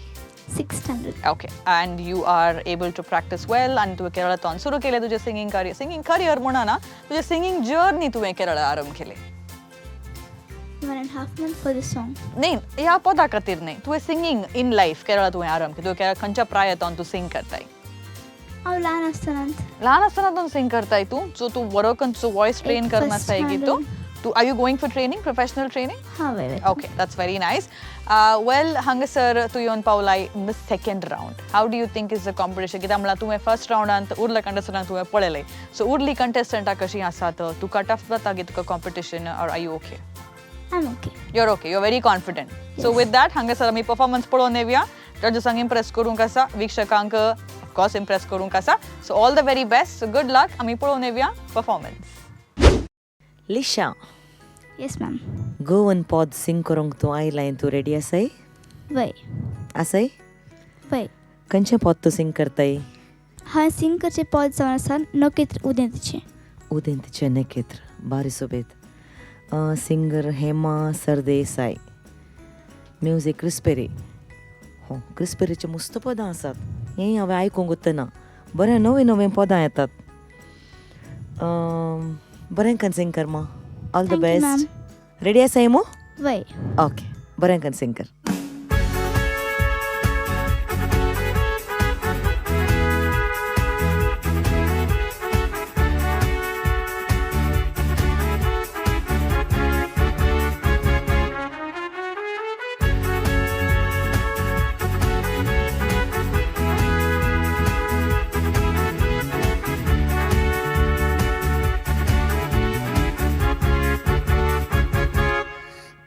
6th standard. Okay. And you are able to practice well and तुवें केरळांतून सुरू केलें तुजें सिंगींग करियर म्हणा ना तुजें सिंगींग जर्नी तुवें केरळा आरंभ केलें. 1.5 months for the song. नाही ह्या पदा खातीर न्ही तुवें सिंगींग इन लायफ केरळा तुवें आरंभ केलें तुवें खंयच्या प्रायतान तूं सिंग करताय? हांव ल्हान आसतनाच ल्हान आसतनातून सिंग करताय तूं सो तूं बरो करून तुजो वॉयस ट्रेन एक करना first आसताय की तूं standard. Are you going for training professional training? हां वय वय Okay, that's very nice. Well, हांगासर तूं येवन पावलाय in the second round. How do you think is the competition? कित्याक म्हळ्यार तुवें फर्स्ट राउंडांत उरल्या कंटेस्टंटांक तुवें पळयलें. सो उरलीं कंटेस्टंटां कशीं आसात? तुका टफ जाता की तुका competition or are you okay? I'm okay. You're okay. You're very confident. So Yes. with that, हांगासर आमी परफॉर्मन्स पळोवन येवया. जजसांक इम्प्रेस करूंक आसा, वीक्षकांक ऑफकोर्स इम्प्रेस करूंक आसा. So all the very best. So good luck. आमी पळोवन येवया performance. Lisha yes ma'am Goan पॉद सिंग करूंक तूं आयलाय तूं रेडी आसाय? वय आसाय? वय खंयचें पॉद तूं सिंग करताय? हांव सिंग करचें पद जावन आसा नकेत्र उदेंतचें. उदेंतचें नकेत्र बारी सोबेत. सिंगर हेमा सरदेसाय. म्युजीक क्रिस्पेरी. हो क्रिस्पेरीचे मस्त पदां आसात. हें हांवें आयकूंक उत्तना बरें नवीं नवीं पदां येतात. बरें करून सिंग कर मा. All the Thank you, ma'am. Best. Ready आसाय मो? वय ओके बरें करून सिंग कर.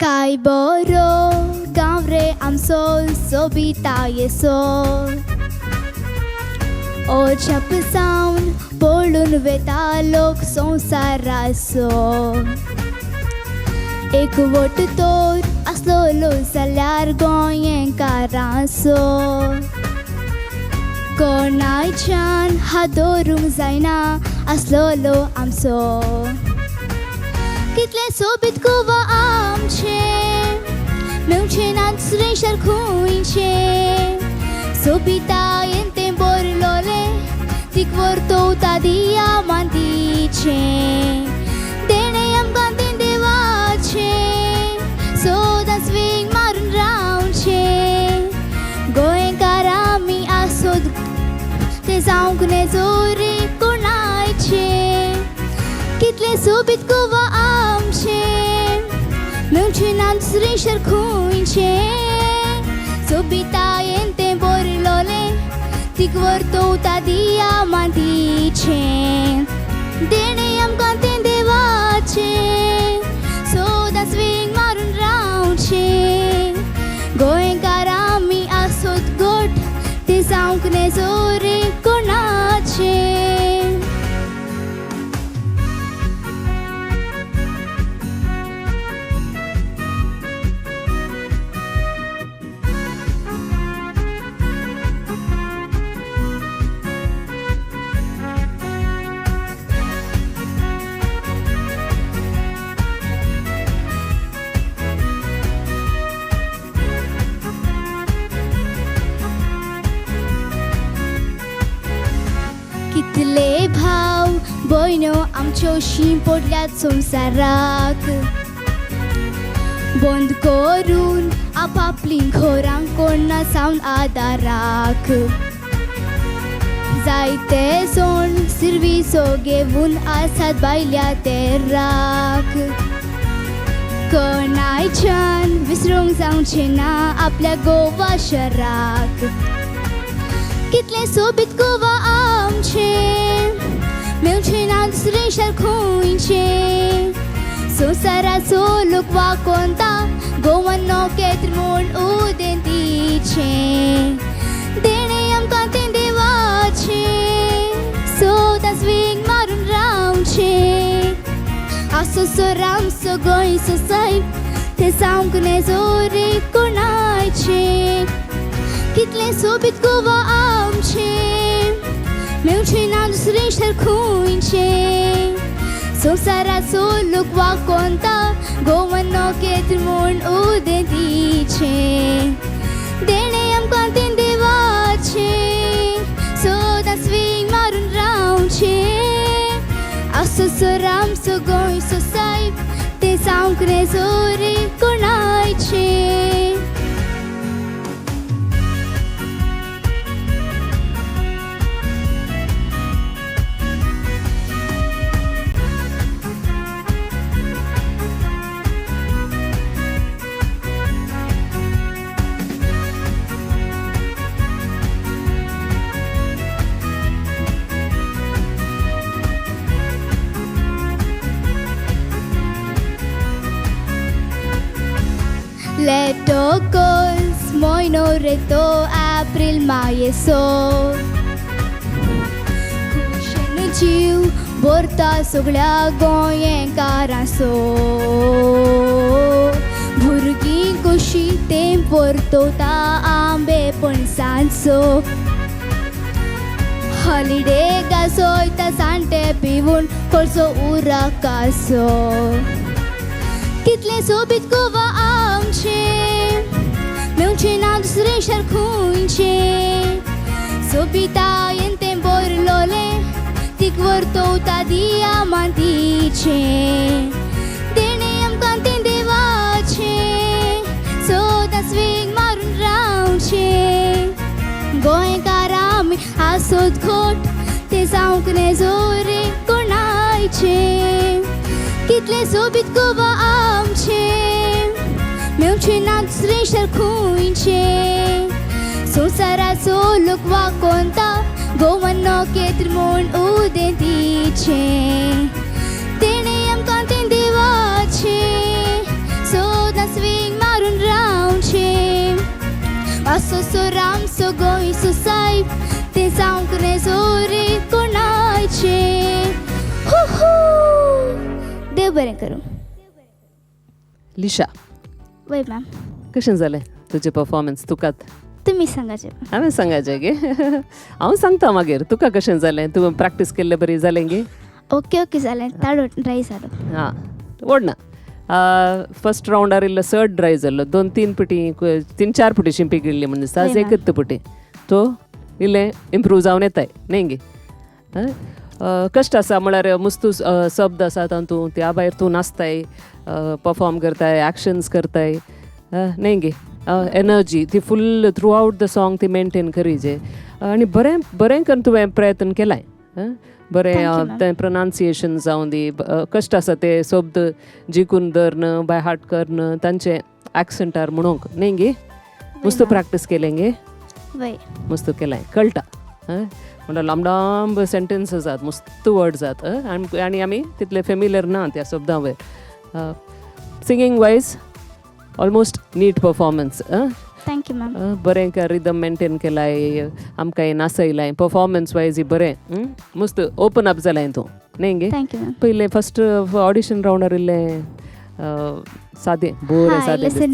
काय बरो गांव रे आमचो सोबिता येसो ओछप सावन पळून वेता लोक संवसाराचो एकवट तर आसलोलो जाल्यार गोंयकारांचो कोणाच्यान हादोरूंक जायना आसलोलो आमचो कितले सोबीत गोवा आमचे मेवचे ना दुसरे शार खुंयचे सोबितायेन तें बरलोले तीक वर्तवता दिया मांदीचे देणे आमकां तें देवाचे सोदांच वेग मारून रावचे गोंयकार आमी आसोद ते जावंक नेजोरे कोणाचे कितले सोबीत गोवा आमचे मेवचे ना दुसरे शार खुंयचे सोबितायेन तें बरलोले तीक वर्तवता दिया मांदीचे देणे आमकां तें देवाचे सोदांच वेग मारून रावचे गोंयकार आमी आसोत गोठ ते जावंक नेजोरे कोणाचे. कितले भाव भयण्यो आमच्यो शिंपडल्यात संवसाराक बंद करून आपापलीं घरां कोणा सावन आदाराक जायते सोण सिरविसो घेवन आसात भायल्या तेराक कोणाच्यान विसरूंक जावचें ना आपल्या गोवा शहराक कितले सोबीत गोवा आमचे मेवचे ना दुसरे शार खुंयचे संवसाराचो लोक वाकोनता गोवन नकेत्र म्हूण उदेंतीचे देणे आमकां असो रामचो गोंयचो सायब ते सामकें जोरी कोणाचें कितलें सोबीत गोवा आमचें मेवचें ना दुसरें शार खंयचें संवसाराचो लोक वाकोंता गोवन नोकेत म्हूण उदेंतीचें देणें आमकां तें देवाचें सदांच वेग मारून रावचें असो रामचो गोंयचो सायब तें सामकें जोरी कोणाचें Leto cos moino reto april maieso Kushenu जीव बोरता सगळ्या गोंयकारांचो भुरगीं कशीं तें परतोता आंबे पणसांचो हॉलिडे गासोयता जाणटे पिवून खर्चो उराकाचो कितलें सोबीत गोवा आमचें मेवचें ना दुसरें शार खंयचें सोबितायेन तें बरलोलें तीक व्हरतोता दियामांतीचें देणें आमकां तें देवाचें सदांच वेग मारून रावचें गोंयकारां आमी आसोत खोट तें सामकें जोरे कोणाचें कितलें सोबीत गोवा आमचें मेवचें ना दुसरें शार खंयचें संवसाराचो लोक वाकोंता गोवन नोकेत म्हूण उदेंतीचें देणें आमकां तें देवाचें सदांच वेग मारून रावचें असो रामचो गोंयचो सायब तें सामकें जोरी कोणाचें देव बरें करूं लिशा वय मॅम कशें जालें तुजें परफॉर्मन्स तुकात तुमी सांगाचें हांवें सांगाचें गे हांव सांगता मागीर तुका कशें जालें तुवें प्रॅक्टीस केल्लें बरी जालें गे ओके जालें ताडो ड्राय जालो हां व्हडना फर्स्ट रावंडार इल्लो चड ड्राय जाल्लो 2-3 पुटी 3-4 पुटी शिंपी गिळ्ळी म्हणून दिसता आज एकच पुटी तो इल्लें इम्प्रूव जावन येताय न्ही गे कश्ट आसा म्हळ्यार मुस्तू शब्द आसा तातूंत त्या भायर तूं नाचताय परफॉर्म करताय एक्शन्स करताय न्ही गे एनर्जी ती फूल थ्रू आवट द सॉंग ती मेंटेन करीजे आनी बरें करून तुवें प्रयत्न केलाय बरें तें प्रोनाउन्सिएशन जावं दी कश्ट आसा ते शब्द जिकून धरन बाय हार्ट करन तांचे एक्सेंटार म्हणूंक न्ही गे मस्त प्रॅक्टीस केलें गे वय मस्त केलाय कळटा म्हणल्यार लांब सेंटेन्स जात मस्त वर्ड जात आनी आमी तितले फेमिलियर ना त्या शब्दां वयर सिंगींग वायज ऑलमोस्ट नीट परफॉर्मन्स थँक्यू मॅम बरें रिदम मेंटेन केलाय आमकां नाचयलाय परफॉर्मन्स वायज बरें मस्त ओपन अप जालाय तूं न्ही गे थँक्यू मॅम पयलें फस्ट ऑडिशन रावंडार इल्लें सादें बोरें सादें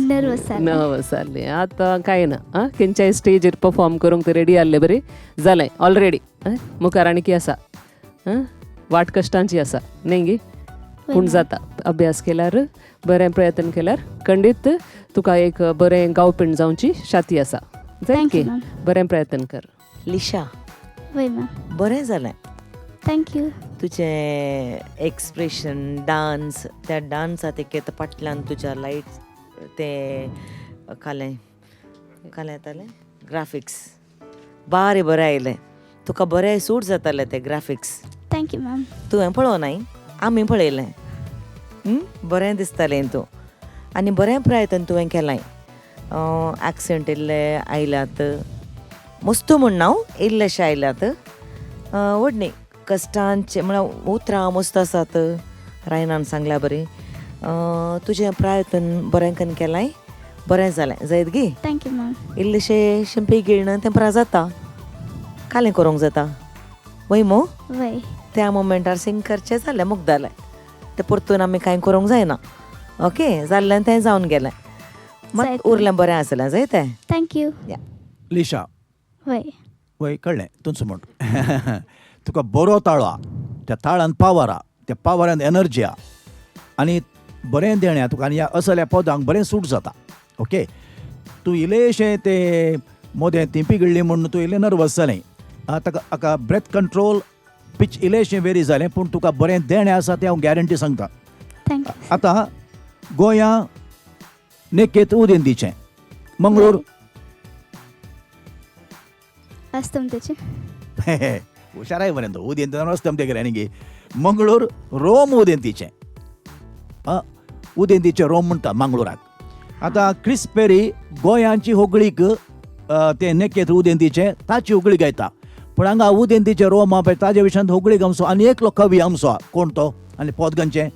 नर्वस जाल्लें आतां कांय ना खंयच्याय स्टेजीर परफॉर्म करूंक रेडी आसलें बरें जालें ऑलरेडी मुखार आनी कितें आसा वाट कश्टांची आसा न्ही गे पूण जाता अभ्यास केल्यार बरें प्रयत्न केल्यार खंडीत तुका एक बरें गांवपीण जावची शाती आसा Thank you, ma'am. बरें प्रयत्न कर लिशा वय मॅम बरें जालें थँक्यू तुजें एक्सप्रेशन डान्स त्या डान्सात एक फाटल्यान तुज्या लायट ते कालें येतालें ग्राफिक्स बरें आयलें तुका बरें सूट जातालें ते ग्राफिक्स थँक्यू मॅम तुवें पळोवनाय आमी पळयलें बरें दिसतालें तूं आनी बरें प्रयत्न तुवें केलाय एक्सेंट इल्ले आयल्यात मस्त म्हण हांव इल्लेशे आयल्यात व्हडनी कश्टांचे म्हळ्यार उतरां मस्त आसात रायनान सांगल्या बरी तुजें प्रयत्न बरें करून केलाय बरें जालें जायत गे थँक्यू मॅम इल्लेशे शिंपी गिळणं तें पुरा जाता कालें करूंक जाता वय मो वय त्या मोमेंटार सिंग करचें जालें मुख जालें ते परतून आमी कांय करूंक जायना. ओके, जाल्लें तें जावन गेलें. मात जायतें. उरलें बरें आसलें जायतें. थँक्यू. लिशा वय वय कळ्ळें तुमचो म्हण तुका बरो ताळो हा, त्या ताळान पावर हा, त्या पावरान एनर्जी हा आनी बरें देण्या तुका आनी ह्या असल्या पदांक बरें सूट जाता. ओके, तूं इल्लेशें तें मोदें ती पिगडली म्हणून तूं इल्लें नर्वस जालें. ताका हाका ब्रेथ कंट्रोल पीच इल्लेशें वेरी जालें, पूण तुका बरें देणें आसा तें हांव गॅरंटी सांगता. थँक्यू. आतां गोंया नेकेत उदेंतीचें मंगळूर वास्तव तेचे हुशाराय बरें तो उदेंत रस्त्याम ते गेले गे मंगळूर रोम उदेंतीचें उदेंतीचें रोम म्हणटा मंगळुराक. आतां क्रिस पेरी गोंयांची होगळीक ते नेकेत उदेंतीचें ताची होगळी गायता, पूण हांगा उदेंतीचें रोम हा पळय ताजे विशयान होगळीक आमचो आनी एकलो कवी आमचो हा. कोण तो आनी पोत खंयचें?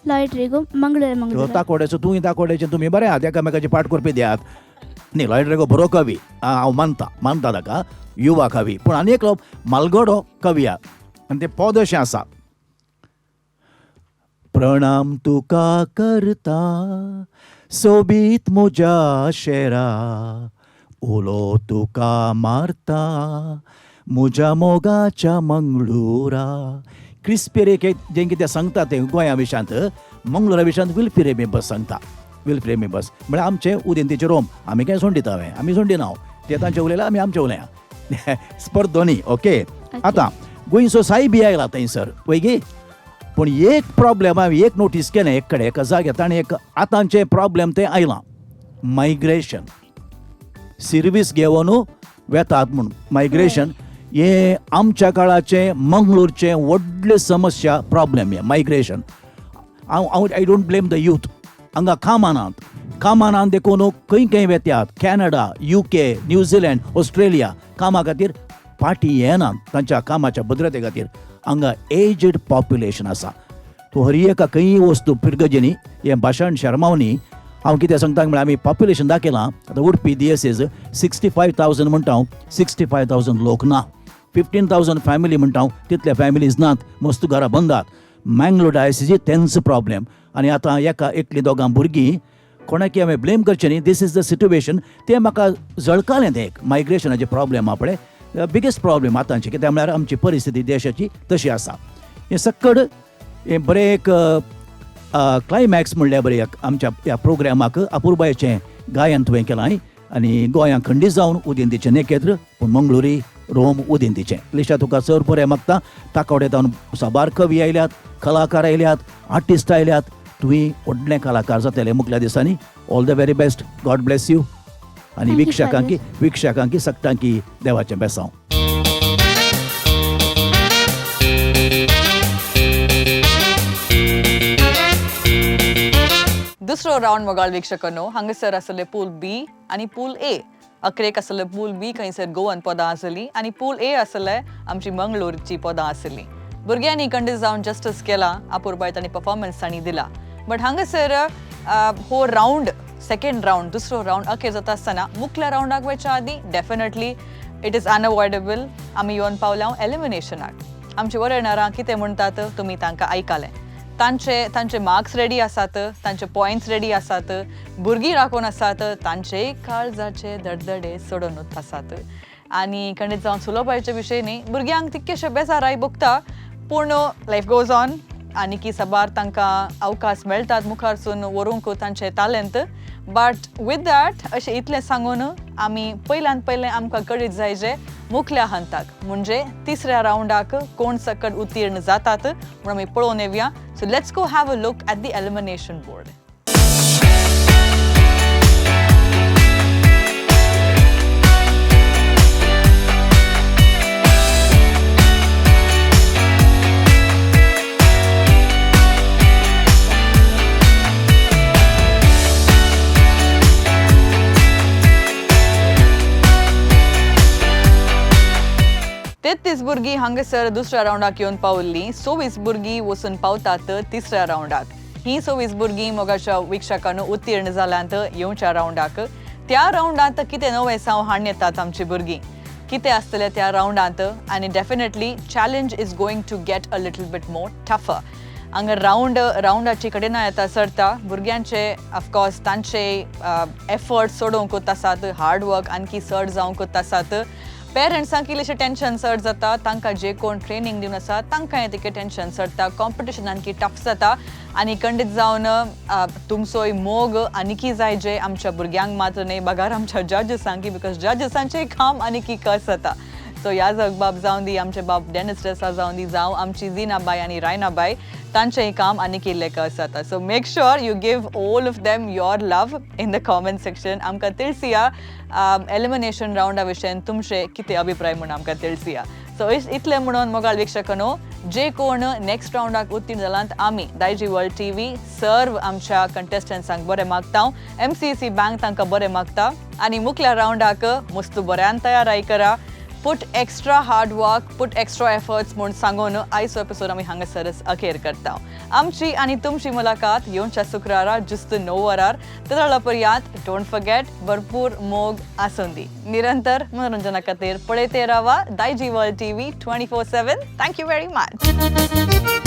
लॉयड रेगो मंगळूर. ताकोड्याचो तुवें ताकोड्याचें तुमी बरें आहात, एकामेकाची पाठ करपी दियात न्ही. लॉयड रेगो बरो कवी, हांव मानता ताका, युवा कवी. पूण आनी एकलो मालगडो कवी हा आनी तें पद अशें आसा. प्रणाम तुका करता सोबीत म्हज्या शेरा, उलो तुका मारता म्हज्या मोगाच्या मंगळुरा. क्रिस पेरेक जें कितें सांगता तें गोंया विशयांत मंगळुरा विशयांत विल्फ्री मेंबर्स सांगता. विल्फ्री मेंबर्स म्हळ्यार आमचें उदेंतीचें रोम. आमी काय सोंडिता हांवें, आमी सोंडिना. ते तांचें उलयलां, आमी आमचें उलया. स्पर्धोनी. ओके, आतां गोंयचो सायबी आयला थंयसर पळय गे. पूण एक प्रॉब्लेम हांवें एक नोटीस केलें एक कडेन एका जाग्यार ताणें एक आतांचें प्रॉब्लेम तें आयलां, मायग्रेशन. सर्वीस घेवन वेतात म्हूण मायग्रेशन हे आमच्या काळाचें मंगळूरचें व्हडलें समस्या प्रॉब्लेम हें migration. I don't blame the youth. हांगा कामानांत देखून खंय वेत्यात, कॅनडा, UK, न्यूझीलंड, ऑस्ट्रेलिया कामा खातीर पाटी येनात तांच्या कामाच्या भद्रते खातीर. हांगा एजड पॉप्युलेशन आसा. तूं हर एका खंय वस्तू पिरगजेनी हें भाशण शर्मावनी हांव कितें सांगता म्हळ्यार आमी पॉप्युलेशन दाखयलां. आतां उडपी DSS 65,000 म्हणटा हांव, 65,000 लोक ना. 15,000 फॅमिली म्हणटा हांव, तितले फॅमिलीज नात, मस्त घरां बंदात. मँगलोर डायसिसी तेंच प्रॉब्लेम. आनी आतां एका एकलीं दोगां भुरगीं कोणाकी हांवें ब्लेम करचें न्ही. This is the situation. तें म्हाका जळकालें तें एक मायग्रेशनाचें प्रॉब्लेम हा पळय, बिगेस्ट प्रॉब्लेम आतांचें. कित्याक म्हळ्यार आमची परिस्थिती देशाची तशी आसा. हें सक्कड हें बरें एक क्लायमॅक्स म्हणल्यार बरें आमच्या ह्या प्रोग्रामाक अपुर्बायेचें गायन तुवें केलां आनी गोंयांत खंडीत जावन उदेंतीचें नेकेत्र, पूण मंगळुरी रोम उदेंतीचें. लिशा तुका चड बरें मागता. ताकोडेतावन साबार कवी आयल्यात, कलाकार आयल्यात, आर्टिस्ट आयल्यात. तुवें व्हडलें कलाकार जातलें मुखल्या दिसांनी. All the very best. God bless you. आनी विक्षकांकी सक्टांकी देवाचें बेसांव. दुसरो राउंड मोगाळ वीक्षकांनो, हांगासर आसले पूल B आनी पूल A. अकरेक आसले पूल B खंयसर गोवन पदां आसलीं आनी पूल A आसले आमची मंगळूरची पदां आसलीं. भुरग्यांनी खंडीत जावन जस्टिस केला, अपुर्बाय तांणी परफॉर्मन्स तांणी दिला. बट हांगासर हो राउंड, सेकंड राउंड, दुसरो राउंड अखेर जाता आसतना मुखल्या राउंडाक वयच्या आदीं डेफिनेटली इट इज अनअवॉयडेबल आमी येवन पावल्या एलिमिनेशनाक. आमचे वरेणारां कितें म्हणटात तुमी तांकां आयकलें. तांचे मार्क्स रेडी आसात, तांचे पॉयंट्स रेडी आसात, भुरगीं राखून आसात, तांचेय काळजाचे धडधडे सोडूनच आसात. आनी खंडीत जावन सुलभायचे विशय न्ही, भुरग्यांक तितकेशे बेजाराय भोगता, पूण लायफ गोज ऑन आनी की साबार तांकां अवकाश मेळटात मुखारसून व्हरूंक तांचे टॅलंट. बट वीथ दॅट अशें इतलें सांगून आमी पयल्यान पयलें आमकां कळीत जाय जे मुखल्या हंताक म्हणजे तिसऱ्या राउंडाक कोण सकट उत्तीर्ण जातात म्हूण आमी पळोवन येवया. So let's go have a look at the elimination board. तेत्तीस भुरगीं हांगासर दुसऱ्या राउंडाक येवन पावल्लीं. 24 भुरगीं वचून पावतात तिसऱ्या राउंडाक. ही 24 भुरगीं मोगाच्या विक्षकान उत्तीर्ण जाल्यांत येवच्या राउंडाक. त्या राउंडांत कितें नवें साव हाडून येतात आमची भुरगीं, कितें आसतलें त्या राउंडांत. आनी definitely challenge is going to get a little bit more tougher. हांगा रावंडाची कडेन येता सरता भुरग्यांचे ऑफकोर्स तांचे एफर्ट सोडूंक कोत आसात हार्ड वर्क आणखी चड जावंक कोत आसात पेरंट्सांक इल्लेशें टेन्शन चड जाता तांकां जे कोण ट्रेनिंग दिवन आसा तांकांय तिके टेन्शन चडटा कॉम्पिटिशन आणखी टफ जाता आनी खंडीत जावन तुमचोय मोग आनीकी जाय जे आमच्या भुरग्यांक मात्र न्ही बघार आमच्या जजीसांकी बिकॉज जजीसांचें काम आनीकी कस जाता सो ह्या जगबाब जावन दी आमचे बाब डेनिस रेसा जावन दी जावं आमची झीनाबाई आनी रायनाबाई तांचेंय काम आनीक इल्लें कस जाता so make sure you give all of them your love in the comment section आमकां तिळसिया एलिमिनेशन रावंडा विशयन तुमचे कितें अभिप्राय म्हणून आमकां तिळसिया सो इतलें म्हणून मोगाळ वीक्षकांनो जे कोण नेक्स्ट रावंडाक उत्तीर्ण जालांत आमी दायजी वर्ल्ड टीव्ही सर्व आमच्या कंटेस्टंट्सांक बरें मागता MCC बँक तांकां बरें मागता आनी मुखल्या रावंडाक मस्त बऱ्यान तयाराय करा put extra hard work, put extra efforts म्हूण सांगून आयचो एपिसोड आमी हांगासरच अखेर करता आमची आनी तुमची मुलाकात येवच्या शुक्रारा जुस्त 9 वरार तेदळा पर्यांत डोंट फॉरगेट भरपूर मोग आसून दी निरंतर मनोरंजना खातीर पळयते रावा Daiji world TV 24/7 thank you very much